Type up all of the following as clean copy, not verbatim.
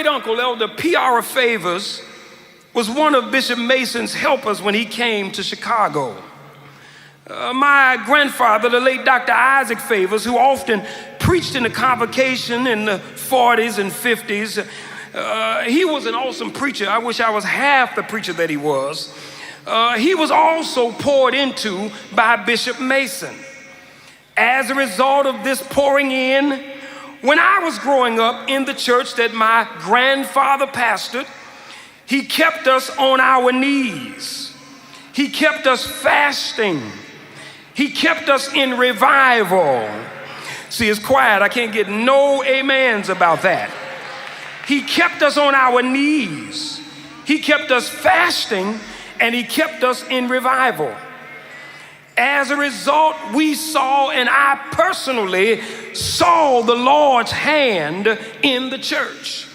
great uncle, Elder P.R. Favors, was one of Bishop Mason's helpers when he came to Chicago. My grandfather, the late Dr. Isaac Favors, who often preached in the convocation in the 40s and 50s, he was an awesome preacher. I wish I was half the preacher that he was. He was also poured into by Bishop Mason. As a result of this pouring in, when I was growing up in the church that my grandfather pastored, he kept us on our knees. He kept us fasting. He kept us in revival. See, it's quiet. I can't get no amens about that. He kept us on our knees. He kept us fasting, and he kept us in revival. As a result, we saw, and I personally saw, the Lord's hand in the church.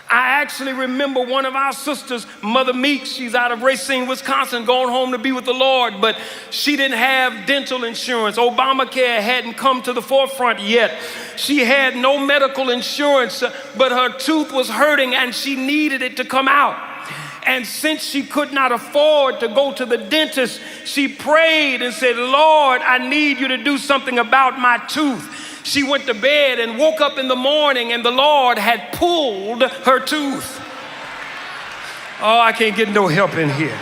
I actually remember one of our sisters, Mother Meeks, she's out of Racine, Wisconsin, going home to be with the Lord, but she didn't have dental insurance. Obamacare hadn't come to the forefront yet. She had no medical insurance, but her tooth was hurting and she needed it to come out. And since she could not afford to go to the dentist, she prayed and said, Lord, I need you to do something about my tooth. She went to bed and woke up in the morning and the Lord had pulled her tooth. Oh, I can't get no help in here.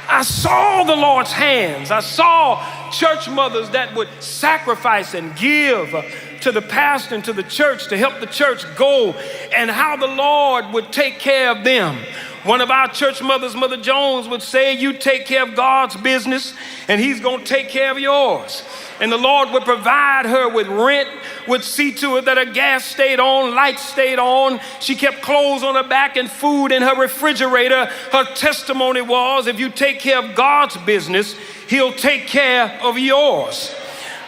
I saw the Lord's hands. I saw church mothers that would sacrifice and give to the pastor and to the church to help the church go, and how the Lord would take care of them. One of our church mothers, Mother Jones, would say, you take care of God's business and he's going to take care of yours. And the Lord would provide her with rent, would see to it that her gas stayed on, lights stayed on. She kept clothes on her back and food in her refrigerator. Her testimony was, if you take care of God's business, he'll take care of yours.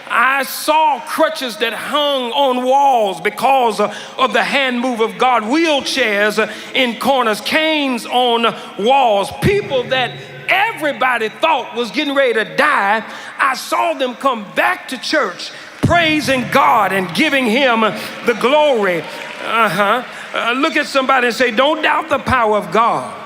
I saw crutches that hung on walls because of the hand move of God, wheelchairs in corners, canes on walls, people that everybody thought was getting ready to die. I saw them come back to church praising God and giving him the glory. Look at somebody and say, don't doubt the power of God.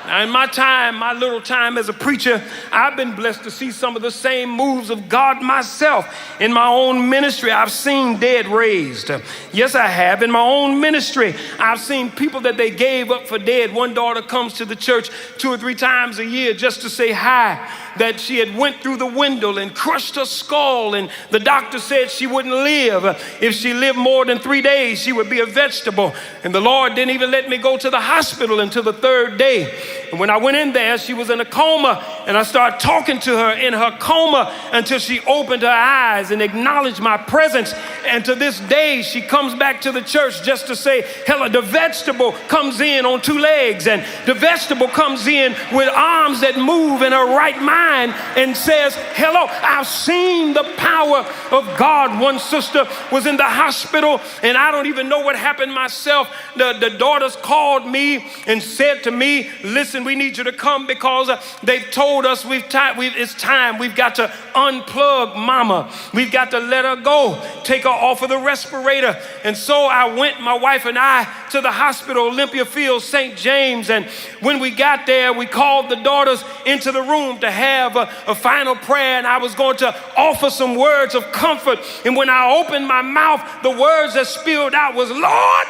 Now, in my little time as a preacher, I've been blessed to see some of the same moves of God myself. In my own ministry, I've seen dead raised. Yes, I have. In my own ministry, I've seen people that they gave up for dead. One daughter comes to the church 2 or 3 times a year just to say hi, that she had went through the window and crushed her skull, and the doctor said she wouldn't live. If she lived more than 3 days, she would be a vegetable. And the Lord didn't even let me go to the hospital until the 3rd day. And when I went in there, she was in a coma, and I started talking to her in her coma until she opened her eyes and acknowledged my presence. And to this day, she comes back to the church just to say, hello. The vegetable comes in on 2 legs, and the vegetable comes in with arms that move in her right mind and says, hello. I've seen the power of God. One sister was in the hospital, and I don't even know what happened myself. The daughters called me and said to me, listen, we need you to come because they've told us it's time. We've got to unplug mama. We've got to let her go, take her off of the respirator. And so I went, my wife and I, to the hospital, Olympia Field, St. James. And when we got there, we called the daughters into the room to have a final prayer. And I was going to offer some words of comfort. And when I opened my mouth, the words that spilled out was, Lord,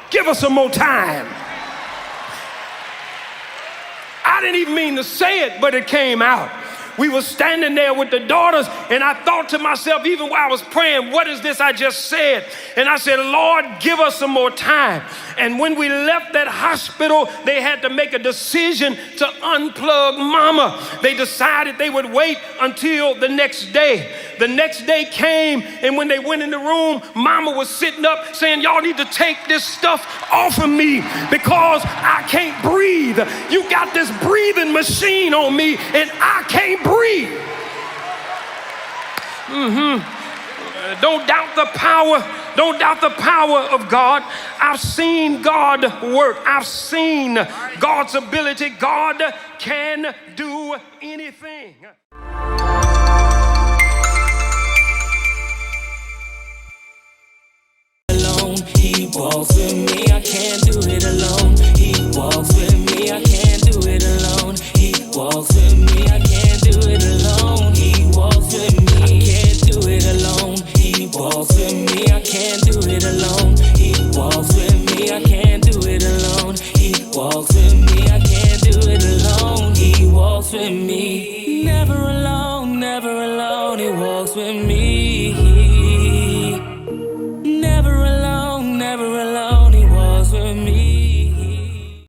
give us some more time. I didn't even mean to say it, but it came out. We were standing there with the daughters, and I thought to myself, even while I was praying, what is this I just said? And I said, Lord, give us some more time. And when we left that hospital, they had to make a decision to unplug mama. They decided they would wait until the next day. The next day came, and when they went in the room, mama was sitting up saying, y'all need to take this stuff off of me because I can't breathe. You got this breathing machine on me, and I can't breathe. Don't doubt the power. Don't doubt the power of God. I've seen God work. I've seen God's ability. God can do anything. alone. He walks with me, I can't do it alone. He walks with me, I can't do it alone. He walks with me, I can't do it alone. He walks with me, I can't do it alone. He walks with me, I can't do it alone. He walks with me, I can't do it alone. He walks with me, I can't do it alone. He walks with me, never alone, never alone. He walks with me.